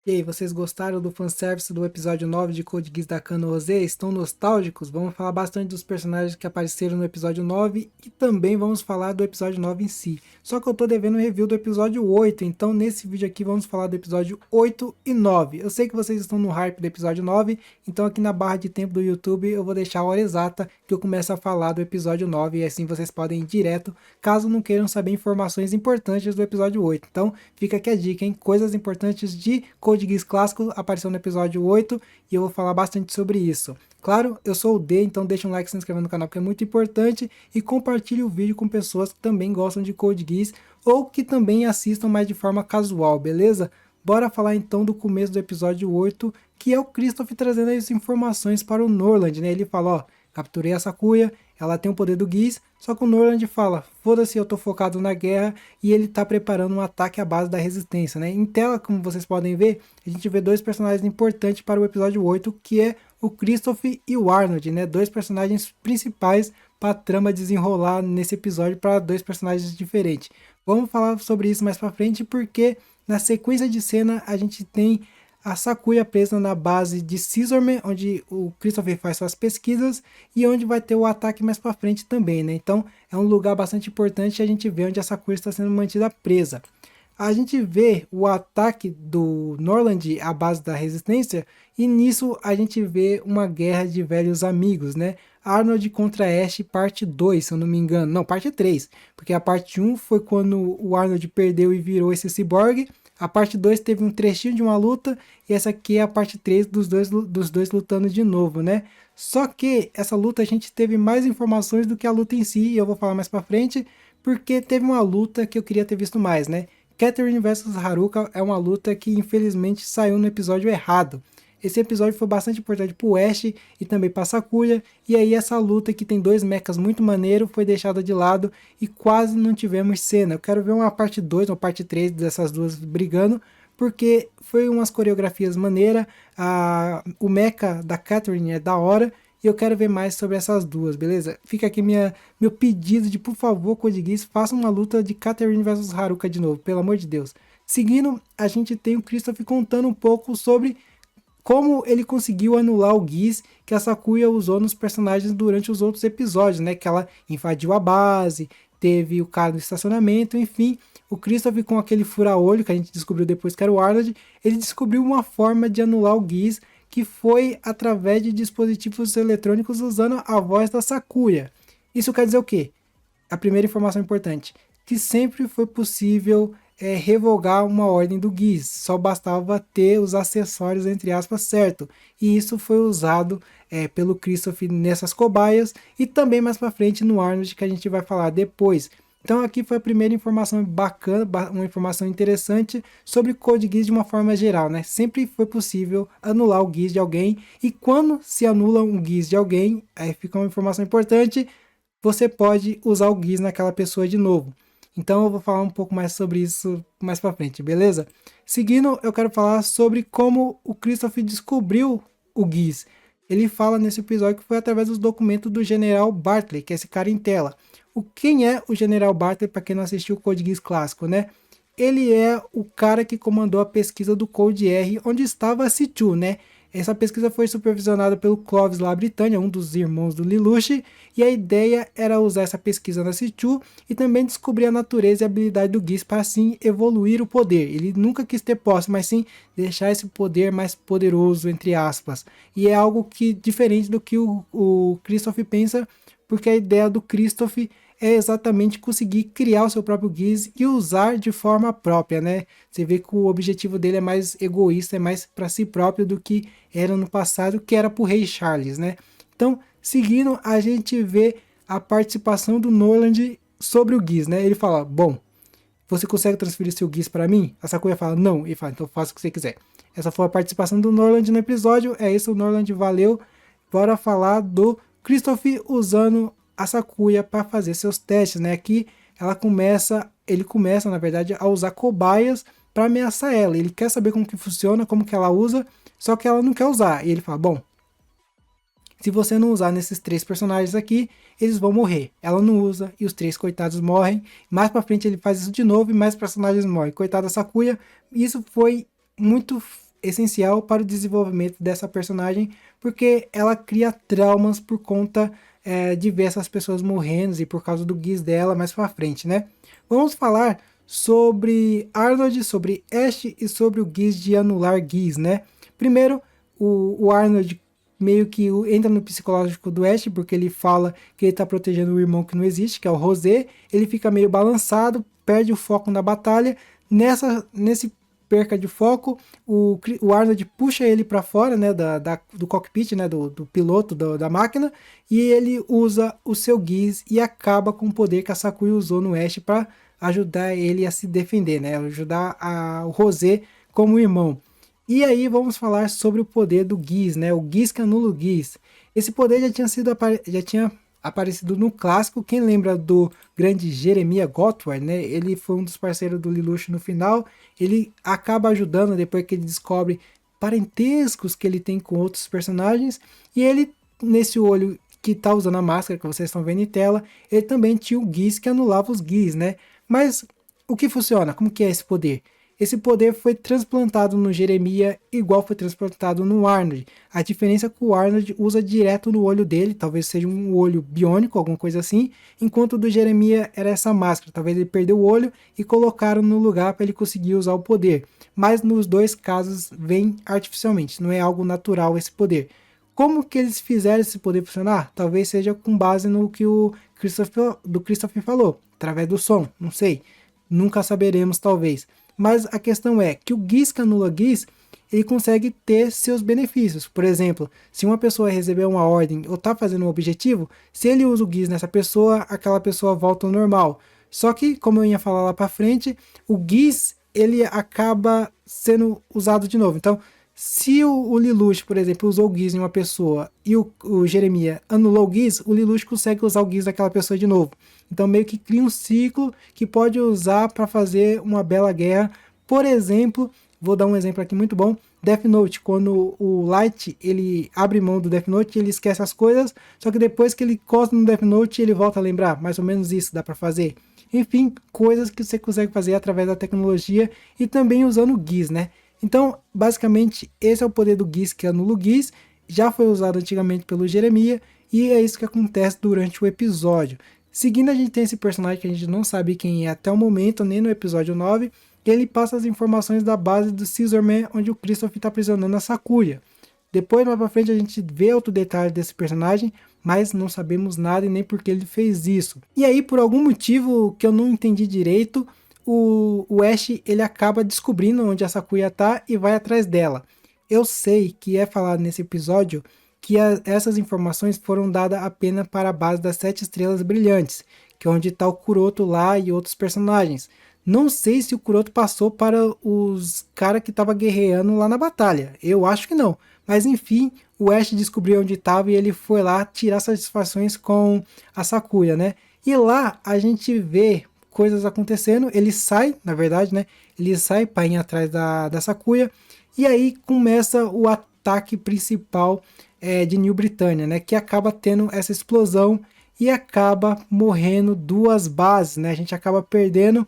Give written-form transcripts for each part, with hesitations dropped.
E aí, vocês gostaram do fanservice do episódio 9 de Code Geass da Kano Rosé? Estão nostálgicos? Vamos falar bastante dos personagens que apareceram no episódio 9 e também vamos falar do episódio 9 em si. Só que eu tô devendo um review do episódio 8, então nesse vídeo aqui vamos falar do episódio 8 e 9. Eu sei que vocês estão no hype do episódio 9, então aqui na barra de tempo do YouTube eu vou deixar a hora exata que eu começo a falar do episódio 9 e assim vocês podem ir direto, caso não queiram saber informações importantes do episódio 8. Então fica aqui a dica, hein? Coisas importantes de Code Geass clássico apareceu no episódio 8 e eu vou falar bastante sobre isso. Claro, eu sou o D, então deixa um like e se inscreva no canal porque é muito importante e compartilhe o vídeo com pessoas que também gostam de Code Geass ou que também assistam mais de forma casual, beleza? Bora falar então do começo do episódio 8, que é o Kristoff trazendo as informações para o Norland, né? Ele fala, ó, capturei a Sakuya, ela tem o poder do Geass, só que o Norland fala, foda-se, eu tô focado na guerra, e ele tá preparando um ataque à base da resistência, né? Em tela, como vocês podem ver, a gente vê dois personagens importantes para o episódio 8, que é o Kristoff e o Arnold, né? Dois personagens principais para a trama desenrolar nesse episódio para dois personagens diferentes. Vamos falar sobre isso mais para frente, porque na sequência de cena a gente tem a Sakuya presa na base de Scissorman, onde o Christopher faz suas pesquisas e onde vai ter o ataque mais para frente também, né? Então é um lugar bastante importante e a gente vê onde a Sakuya está sendo mantida presa. A gente vê o ataque do Norland à base da resistência e nisso a gente vê uma guerra de velhos amigos, né? Arnold contra Ash parte 2, se eu não me engano. Não, parte 3, porque a parte 1 foi quando o Arnold perdeu e virou esse cyborg. A parte 2 teve um trechinho de uma luta e essa aqui é a parte 3 dos dois lutando de novo, né? Só que essa luta a gente teve mais informações do que a luta em si e eu vou falar mais pra frente, porque teve uma luta que eu queria ter visto mais, né? Catherine vs Haruka é uma luta que infelizmente saiu no episódio errado. Esse episódio foi bastante importante pro Ash e também pra Sakuya, e aí essa luta que tem dois mechas muito maneiro foi deixada de lado e quase não tivemos cena. Eu quero ver uma parte 2, uma parte 3 dessas duas brigando, porque foi umas coreografias maneiras, o mecha da Catherine é da hora, e eu quero ver mais sobre essas duas, beleza? Fica aqui meu pedido de, por favor, Code Geass, faça uma luta de Catherine versus Haruka de novo, pelo amor de Deus. Seguindo, a gente tem o Kristoff contando um pouco sobre como ele conseguiu anular o Geass que a Sakuya usou nos personagens durante os outros episódios, né? Que ela invadiu a base, teve o cara no estacionamento, enfim. O Kristoff com aquele fura-olho que a gente descobriu depois que era o Arnold, ele descobriu uma forma de anular o Geass que foi através de dispositivos eletrônicos usando a voz da Sakuya. Isso quer dizer o quê? A primeira informação importante, que sempre foi possível revogar uma ordem do Geass, só bastava ter os acessórios entre aspas certo, e isso foi usado pelo Kristoff nessas cobaias e também mais para frente no Arnold que a gente vai falar depois. Então aqui foi a primeira informação bacana, uma informação interessante sobre Code Geass de uma forma geral, né? Sempre foi possível anular o Geass de alguém e quando se anula um Geass de alguém, aí fica uma informação importante, você pode usar o Geass naquela pessoa de novo. Então eu vou falar um pouco mais sobre isso mais para frente, beleza? Seguindo, eu quero falar sobre como o Kristoff descobriu o Geass. Ele fala nesse episódio que foi através dos documentos do General Bartley, que é esse cara em tela. Quem é o General Bartley, para quem não assistiu o Code Geass clássico, né? Ele é o cara que comandou a pesquisa do Code R, onde estava a C2, né? Essa pesquisa foi supervisionada pelo Clovis Labritânia, um dos irmãos do Lelouch, e a ideia era usar essa pesquisa na C2 e também descobrir a natureza e a habilidade do Geass para assim evoluir o poder. Ele nunca quis ter posse, mas sim deixar esse poder mais poderoso, entre aspas. E é algo que diferente do que o Kristoff pensa, porque a ideia do Kristoff é exatamente conseguir criar o seu próprio Geass e usar de forma própria, né? Você vê que o objetivo dele é mais egoísta, é mais para si próprio do que era no passado, que era para o Rei Charles, né? Então, seguindo, a gente vê a participação do Norland sobre o Geass, né? Ele fala, bom, você consegue transferir seu Geass para mim? A Sakuya fala, não. Ele fala, então faça o que você quiser. Essa foi a participação do Norland no episódio, é isso, o Norland, valeu. Bora falar do Kristoff usando a Sakuya para fazer seus testes, né? Aqui ele começa na verdade a usar cobaias para ameaçar ela. Ele quer saber como que funciona, como que ela usa, só que ela não quer usar. E ele fala, bom, se você não usar nesses três personagens aqui, eles vão morrer. Ela não usa e os três coitados morrem. Mais para frente ele faz isso de novo e mais personagens morrem. Coitada da Sakuya, isso foi muito essencial para o desenvolvimento dessa personagem, porque ela cria traumas por conta de ver essas pessoas morrendo e por causa do Geas dela mais pra frente, né? Vamos falar sobre Arnold, sobre Ash e sobre o Geas de anular Geas, né? Primeiro, o Arnold meio que entra no psicológico do Ash, porque ele fala que ele tá protegendo o irmão que não existe, que é o Rosé. Ele fica meio balançado, perde o foco na batalha. Nesse perca de foco, o Arnold puxa ele para fora, né, do cockpit, né, do piloto da máquina, e ele usa o seu Geas e acaba com o poder que a Sakuya usou no Ash para ajudar ele a se defender, né, ajudar o Rosé como irmão. E aí vamos falar sobre o poder do Geas, né? O Geas que anula o Geas. Esse poder já tinha aparecido no clássico. Quem lembra do grande Jeremiah Gottwald, né? Ele foi um dos parceiros do Lelouch no final. Ele acaba ajudando depois que ele descobre parentescos que ele tem com outros personagens. E ele, nesse olho que tá usando a máscara que vocês estão vendo em tela, ele também tinha o Geas que anulava os Geas, né? Mas o que funciona? Como que é esse poder? Esse poder foi transplantado no Jeremiah igual foi transplantado no Arnold. A diferença é que o Arnold usa direto no olho dele, talvez seja um olho biônico, alguma coisa assim, enquanto o do Jeremiah era essa máscara. Talvez ele perdeu o olho e colocaram no lugar para ele conseguir usar o poder. Mas nos dois casos vem artificialmente, não é algo natural esse poder. Como que eles fizeram esse poder funcionar? Talvez seja com base no que o Christopher falou, através do som, não sei. Nunca saberemos, talvez. Mas a questão é que o Geas que anula Geas, ele consegue ter seus benefícios. Por exemplo, se uma pessoa receber uma ordem ou está fazendo um objetivo, se ele usa o Geas nessa pessoa, aquela pessoa volta ao normal. Só que, como eu ia falar lá para frente, o Geas ele acaba sendo usado de novo. Então, se o Lelouch, por exemplo, usou o Geas em uma pessoa e o Jeremiah anulou o Geas, o Lelouch consegue usar o Geas daquela pessoa de novo. Então meio que cria um ciclo que pode usar para fazer uma bela guerra. Por exemplo, vou dar um exemplo aqui muito bom, Death Note, quando o Light ele abre mão do Death Note, ele esquece as coisas, só que depois que ele encosta no Death Note, ele volta a lembrar. Mais ou menos isso dá para fazer. Enfim, coisas que você consegue fazer através da tecnologia e também usando o Geas, né? Então, basicamente, esse é o poder do Geas que anula o Geas, já foi usado antigamente pelo Jeremiah, e é isso que acontece durante o episódio. Seguindo, a gente tem esse personagem que a gente não sabe quem é até o momento, nem no episódio 9, que ele passa as informações da base do Scissorman, onde o Christopher está aprisionando a Sakuya. Depois, mais pra frente, a gente vê outro detalhe desse personagem, mas não sabemos nada e nem por que ele fez isso. E aí, por algum motivo que eu não entendi direito, o Ash ele acaba descobrindo onde a Sakuya tá e vai atrás dela. Eu sei que é falado nesse episódio que essas informações foram dadas apenas para a base das 7 estrelas brilhantes, que é onde está o Kuroto lá e outros personagens. Não sei se o Kuroto passou para os caras que estavam guerreando lá na batalha. Eu acho que não. Mas enfim, o Ash descobriu onde estava e ele foi lá tirar satisfações com a Sakuya, né? E lá a gente vê coisas acontecendo. Ele sai, na verdade, né? Ele sai para ir atrás da Sakuya. E aí começa o ataque principal de New Britânia, né? Que acaba tendo essa explosão e acaba morrendo 2 bases, né? A gente acaba perdendo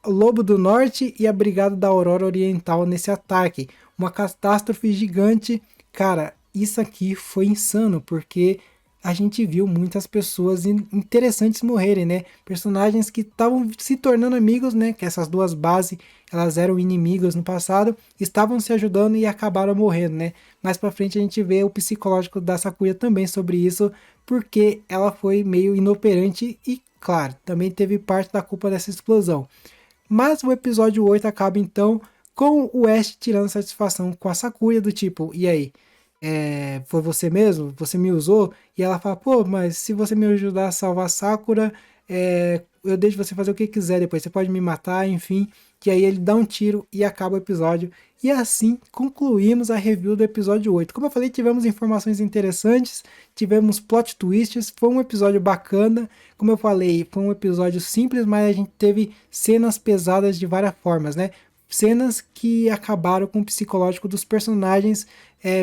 o Lobo do Norte e a Brigada da Aurora Oriental nesse ataque. Uma catástrofe gigante. Cara, isso aqui foi insano, porque a gente viu muitas pessoas interessantes morrerem, né? Personagens que estavam se tornando amigos, né? Que essas 2 bases, elas eram inimigas no passado, estavam se ajudando e acabaram morrendo, né? Mais pra frente a gente vê o psicológico da Sakuya também sobre isso, porque ela foi meio inoperante e, claro, também teve parte da culpa dessa explosão. Mas o episódio 8 acaba então com o Ash tirando satisfação com a Sakuya, do tipo, e aí? Foi você mesmo? Você me usou? E ela fala, pô, mas se você me ajudar a salvar a Sakura, eu deixo você fazer o que quiser depois, você pode me matar, enfim. Que aí ele dá um tiro e acaba o episódio. E assim concluímos a review do episódio 8. Como eu falei, tivemos informações interessantes, tivemos plot twists, foi um episódio bacana. Como eu falei, foi um episódio simples, mas a gente teve cenas pesadas de várias formas, né? Cenas que acabaram com o psicológico dos personagens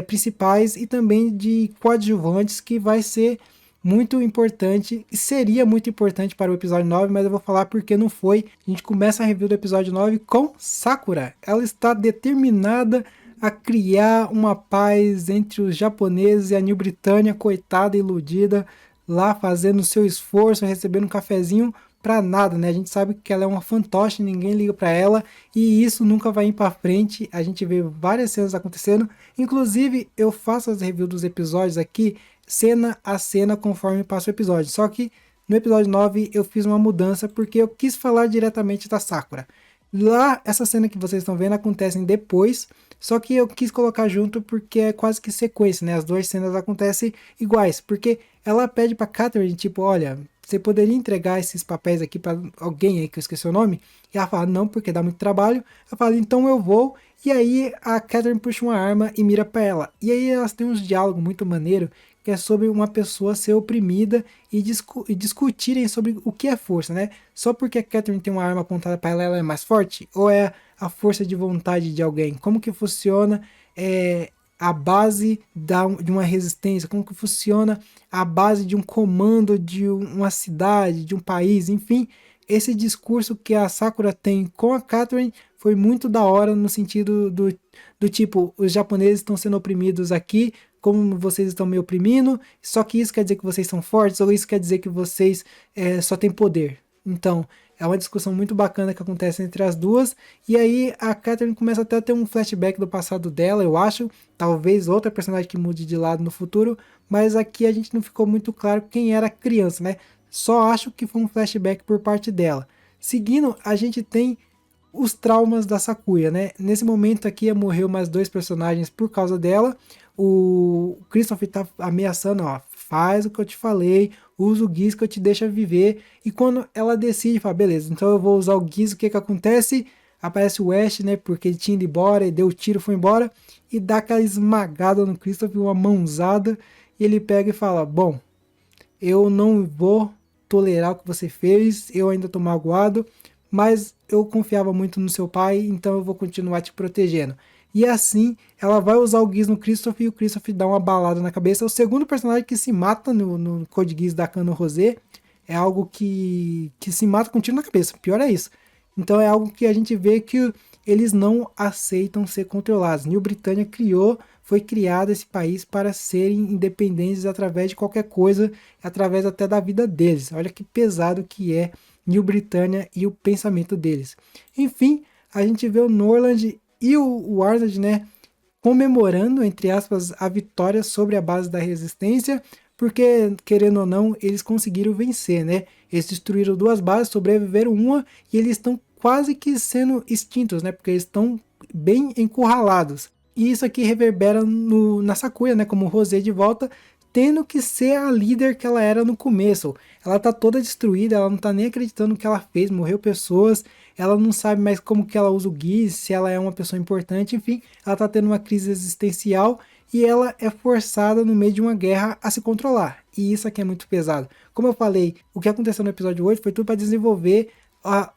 principais e também de coadjuvantes, que vai ser muito importante, e seria muito importante para o episódio 9, mas eu vou falar porque não foi. A gente começa a review do episódio 9 com Sakura. Ela está determinada a criar uma paz entre os japoneses e a New Britânia, coitada, iludida, lá fazendo seu esforço, recebendo um cafezinho pra nada, né? A gente sabe que ela é uma fantoche, ninguém liga pra ela, e isso nunca vai ir pra frente. A gente vê várias cenas acontecendo, inclusive eu faço as reviews dos episódios aqui, cena a cena, conforme passa o episódio. Só que no episódio 9 eu fiz uma mudança, porque eu quis falar diretamente da Sakura. Lá, essa cena que vocês estão vendo acontecem depois, só que eu quis colocar junto porque é quase que sequência, né? As duas cenas acontecem iguais, porque ela pede pra Catherine, tipo, olha, você poderia entregar esses papéis aqui para alguém aí que eu esqueci o nome? E ela fala, não, porque dá muito trabalho. Ela fala, então eu vou. E aí a Catherine puxa uma arma e mira pra ela. E aí elas têm uns diálogos muito maneiro, que é sobre uma pessoa ser oprimida e discutirem sobre o que é força, né? Só porque a Catherine tem uma arma apontada para ela, ela é mais forte? Ou é a força de vontade de alguém? Como que funciona a base de uma resistência? Como que funciona a base de um comando de uma cidade, de um país? Enfim, esse discurso que a Sakura tem com a Catherine foi muito da hora, no sentido do tipo, os japoneses estão sendo oprimidos aqui, como vocês estão me oprimindo, só que isso quer dizer que vocês são fortes, ou isso quer dizer que vocês só têm poder. Então, é uma discussão muito bacana que acontece entre as duas, e aí a Catherine começa até a ter um flashback do passado dela, eu acho, talvez outra personagem que mude de lado no futuro, mas aqui a gente não ficou muito claro quem era a criança, né? Só acho que foi um flashback por parte dela. Seguindo, a gente tem os traumas da Sakuya, né? Nesse momento aqui morreu mais dois personagens por causa dela. O Christopher tá ameaçando, ó, faz o que eu te falei, usa o Giz que eu te deixo viver. E quando ela decide, fala, beleza, então eu vou usar o Giz, o que que acontece? Aparece o Ash, né, porque ele tinha ido embora, e deu o tiro, foi embora, e dá aquela esmagada no Christopher, uma mãozada, e ele pega e fala, bom, eu não vou tolerar o que você fez, eu ainda tô magoado, mas eu confiava muito no seu pai, então eu vou continuar te protegendo. E assim, ela vai usar o Geass no Christopher e o Christopher dá uma balada na cabeça. É o segundo personagem que se mata no Code Geass da Kano Rosé. É algo que se mata com um tiro na cabeça. Pior é isso. Então é algo que a gente vê que eles não aceitam ser controlados. New Britânia foi criado esse país para serem independentes através de qualquer coisa, através até da vida deles. Olha que pesado que é New Britânia e o pensamento deles. Enfim, a gente vê o Norland e o Arnold, né, comemorando, entre aspas, a vitória sobre a base da resistência, porque, querendo ou não, eles conseguiram vencer, né? Eles destruíram duas bases, sobreviveram uma, e eles estão quase que sendo extintos, né? Porque eles estão bem encurralados. E isso aqui reverbera na Sakuya, né? Como Rosé de volta, tendo que ser a líder que ela era no começo. Ela tá toda destruída, ela não tá nem acreditando no que ela fez, morreu pessoas, ela não sabe mais como que ela usa o Giz, se ela é uma pessoa importante, enfim, ela tá tendo uma crise existencial e ela é forçada no meio de uma guerra a se controlar. E isso aqui é muito pesado. Como eu falei, o que aconteceu no episódio 8 foi tudo para desenvolver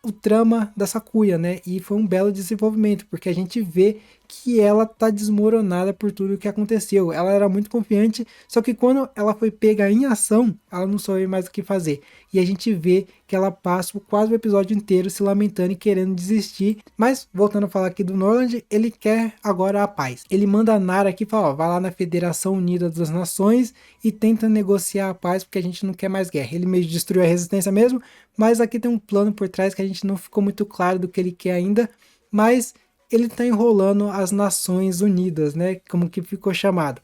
o trama da Sakuya, né? E foi um belo desenvolvimento, porque a gente vê que ela tá desmoronada por tudo o que aconteceu. Ela era muito confiante, só que quando ela foi pega em ação, ela não soube mais o que fazer. E a gente vê que ela passa quase o episódio inteiro se lamentando e querendo desistir. Mas, voltando a falar aqui do Norland, ele quer agora a paz. Ele manda a Nara aqui e fala, ó, vai lá na Federação Unida das Nações e tenta negociar a paz, porque a gente não quer mais guerra. Ele meio destruiu a resistência mesmo, mas aqui tem um plano por trás que a gente não ficou muito claro do que ele quer ainda, mas ele está enrolando as Nações Unidas, né, como que ficou chamado.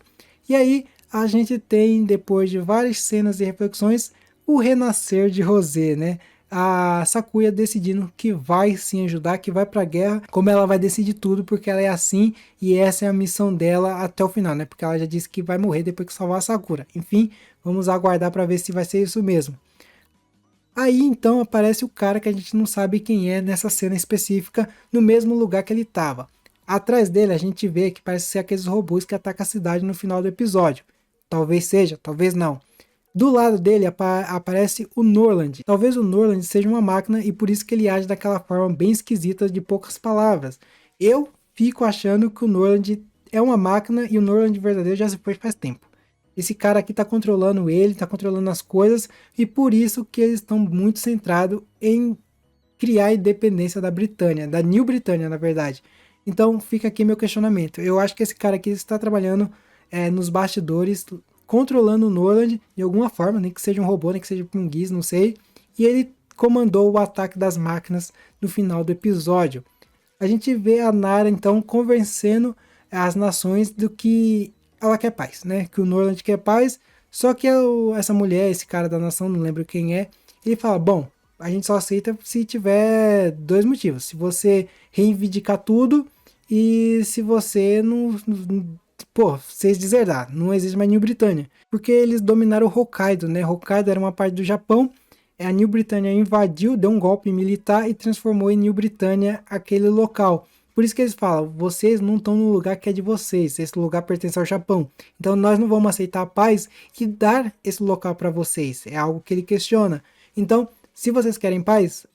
E aí a gente tem, depois de várias cenas e reflexões, o renascer de Rosé, né, a Sakuya decidindo que vai sim ajudar, que vai pra guerra, como ela vai decidir tudo, porque ela é assim, e essa é a missão dela até o final, né, porque ela já disse que vai morrer depois que salvar a Sakura. Enfim, vamos aguardar para ver se vai ser isso mesmo. Aí então aparece o cara que a gente não sabe quem é nessa cena específica, no mesmo lugar que ele estava. Atrás dele a gente vê que parece ser aqueles robôs que atacam a cidade no final do episódio. Talvez seja, talvez não. Do lado dele aparece o Norland. Talvez o Norland seja uma máquina e por isso que ele age daquela forma bem esquisita de poucas palavras. Eu fico achando que o Norland é uma máquina e o Norland verdadeiro já se foi faz tempo. Esse cara aqui tá controlando ele, tá controlando as coisas, e por isso que eles estão muito centrados em criar a independência da Britânia, da New Britânia, na verdade. Então fica aqui meu questionamento. Eu acho que esse cara aqui está trabalhando nos bastidores, controlando o Norland de alguma forma, nem que seja um robô, nem que seja um Giz, não sei. E ele comandou o ataque das máquinas no final do episódio. A gente vê a Nara então convencendo as nações do que ela quer paz, né? Que o Norland quer paz, só que essa mulher, esse cara da nação, não lembro quem é, ele fala, bom, a gente só aceita se tiver dois motivos. Se você reivindicar tudo e se você pô, vocês deserdar. Não existe mais New Britânia. Porque eles dominaram o Hokkaido, né? Hokkaido era uma parte do Japão. A New Britânia invadiu, deu um golpe militar e transformou em New Britânia aquele local. Por isso que eles falam, vocês não estão no lugar que é de vocês, esse lugar pertence ao Japão. Então nós não vamos aceitar a paz e dar esse local para vocês. É algo que ele questiona. Então, se vocês querem paz,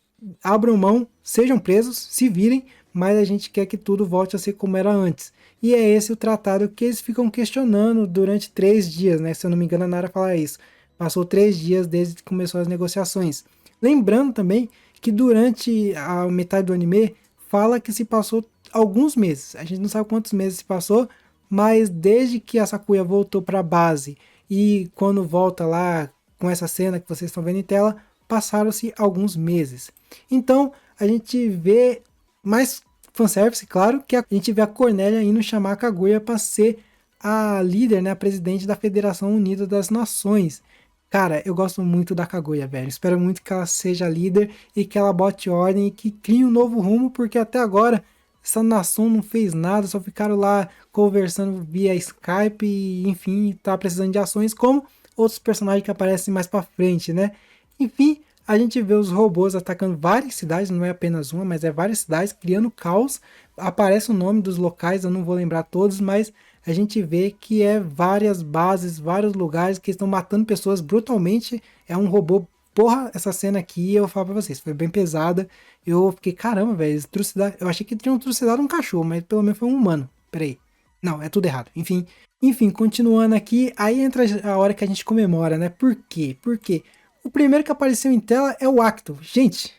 abram mão, sejam presos, se virem, mas a gente quer que tudo volte a ser como era antes. E é esse o tratado que eles ficam questionando durante 3 dias, né? Se eu não me engano, a Nara fala isso. Passou 3 dias desde que começou as negociações. Lembrando também que durante a metade do anime fala que se passou alguns meses. A gente não sabe quantos meses se passou, mas desde que a Sakuya voltou para a base e quando volta lá com essa cena que vocês estão vendo em tela, passaram-se alguns meses. Então a gente vê mais fanservice, claro, que a gente vê a Cornélia indo chamar a Kaguya para ser a líder, né, a presidente da Federação Unida das Nações. Cara, eu gosto muito da Kaguya, velho. Espero muito que ela seja líder e que ela bote ordem e que crie um novo rumo, porque até agora essa nação não fez nada, só ficaram lá conversando via Skype e, enfim, tá precisando de ações como outros personagens que aparecem mais pra frente, né? Enfim, a gente vê os robôs atacando várias cidades, não é apenas uma, mas é várias cidades, criando caos. Aparece o nome dos locais, eu não vou lembrar todos, mas a gente vê que é várias bases, vários lugares que estão matando pessoas brutalmente. É um robô. Porra, essa cena aqui, eu falo pra vocês, foi bem pesada. Eu fiquei, caramba, velho, eu achei que tinham trucidado um cachorro, mas pelo menos foi um humano. Peraí. Não, é tudo errado. Enfim, continuando aqui, aí entra a hora que a gente comemora, né? Por quê? Porque o primeiro que apareceu em tela é o Acto. Gente,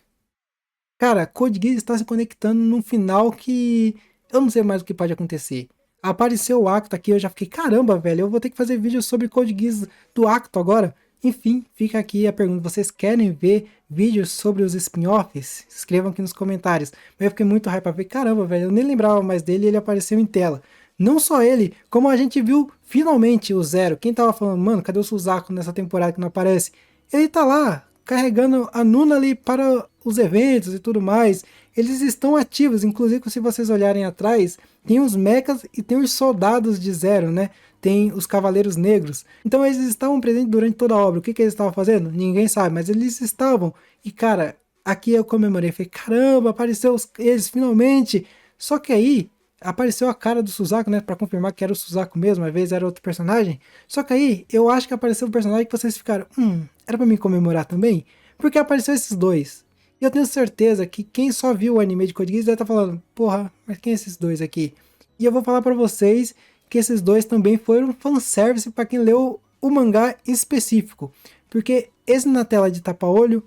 cara, Code Geass está se conectando num final que eu não sei mais o que pode acontecer. Apareceu o Acto aqui, eu já fiquei, caramba, velho, eu vou ter que fazer vídeo sobre Code Geass do Acto agora. Enfim, fica aqui a pergunta, vocês querem ver vídeos sobre os spin-offs? Escrevam aqui nos comentários. Mas eu fiquei muito hype pra ver, caramba, velho, eu nem lembrava mais dele e ele apareceu em tela. Não só ele, como a gente viu finalmente o Zero. Quem tava falando, mano, cadê o Suzaku nessa temporada que não aparece? Ele tá lá, carregando a Nuna ali para os eventos e tudo mais. Eles estão ativos, inclusive se vocês olharem atrás, tem os mechas e tem os soldados de Zero, né? Tem os Cavaleiros Negros. Então eles estavam presentes durante toda a obra. O que eles estavam fazendo? Ninguém sabe, mas eles estavam. E cara, aqui eu comemorei, falei, caramba, apareceu eles finalmente. Só que aí apareceu a cara do Suzaku, né, pra confirmar que era o Suzaku mesmo, às vezes era outro personagem. Só que aí eu acho que apareceu um personagem que vocês ficaram, era pra me comemorar também? Porque apareceu esses dois. E eu tenho certeza que quem só viu o anime de Code Geass deve estar falando, porra, mas quem é esses dois aqui? E eu vou falar pra vocês que esses dois também foram fanservice pra quem leu o mangá específico. Porque esse na tela de tapa-olho,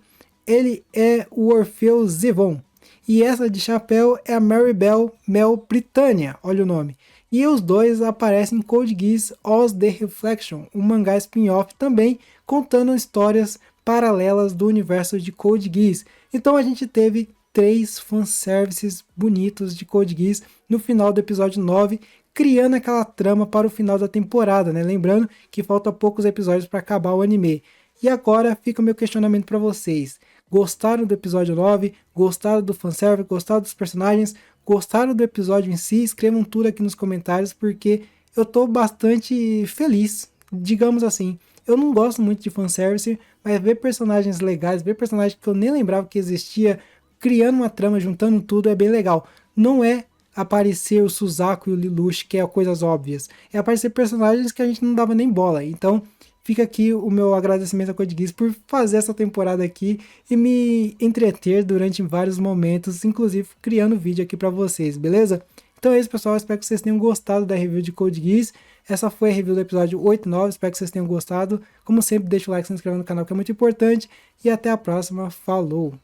ele é o Orfeu Zevon. E essa de chapéu é a Maribel Mel Britannia, olha o nome. E os dois aparecem em Code Geass Oz The Reflection, um mangá spin-off também, contando histórias paralelas do universo de Code Geass. Então a gente teve 3 fanservices bonitos de Code Geass no final do episódio 9, criando aquela trama para o final da temporada, né? Lembrando que falta poucos episódios para acabar o anime. E agora fica o meu questionamento para vocês. Gostaram do episódio 9? Gostaram do fanservice? Gostaram dos personagens? Gostaram do episódio em si? Escrevam tudo aqui nos comentários, porque eu tô bastante feliz, digamos assim. Eu não gosto muito de fanservice, mas ver personagens legais, ver personagens que eu nem lembrava que existia, criando uma trama, juntando tudo, é bem legal. Não é aparecer o Suzaku e o Lelouch, que é coisas óbvias. É aparecer personagens que a gente não dava nem bola. Então, fica aqui o meu agradecimento a Code Geass por fazer essa temporada aqui e me entreter durante vários momentos, inclusive criando vídeo aqui para vocês, beleza? Então é isso, pessoal, espero que vocês tenham gostado da review de Code Geass. Essa foi a review do episódio 8 e 9, espero que vocês tenham gostado. Como sempre, deixa o like, se inscreva no canal que é muito importante. E até a próxima, falou!